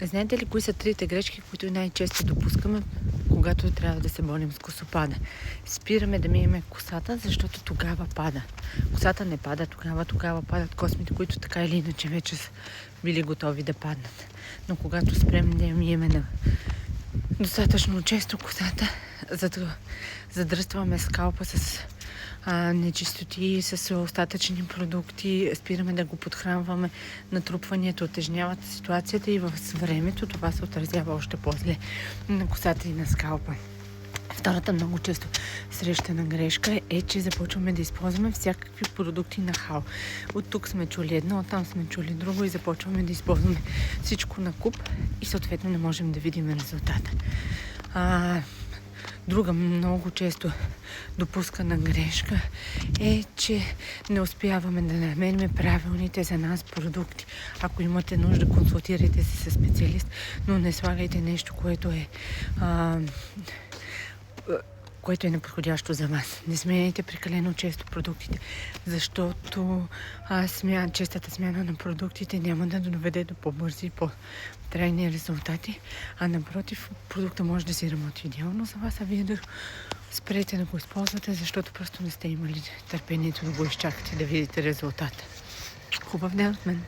Знаете ли кои са трите грешки, които най-често допускаме, когато трябва да се борим с косопада? Спираме да миеме косата, защото тогава пада. Косата не пада тогава падат космите, които така или иначе вече са били готови да паднат. Но когато спрем да я миеме на достатъчно често косата, задръстваме скалпа с нечистоти, с остатъчни продукти, спираме да го подхранваме, натрупванията отежняват ситуацията и в времето това се отразява още по-зле на косата и на скалпа. Втората много често срещана грешка е, че започваме да използваме всякакви продукти на хал. От тук сме чули едно, оттам сме чули друго и започваме да използваме всичко на куп и съответно не можем да видим резултата. Друга много често допускана грешка е, че не успяваме да намерим правилните за нас продукти. Ако имате нужда, консултирайте се с специалист, но не слагайте нещо, което е неподходящо за вас. Не сменяйте прекалено често продуктите, защото честата смяна на продуктите няма да доведе до по-бързи и по-трайни резултати, а напротив, продукта може да си работи идеално за вас, а вие да спрете да го използвате, защото просто не сте имали търпението да го изчакате да видите резултата. Хубав ден от мен!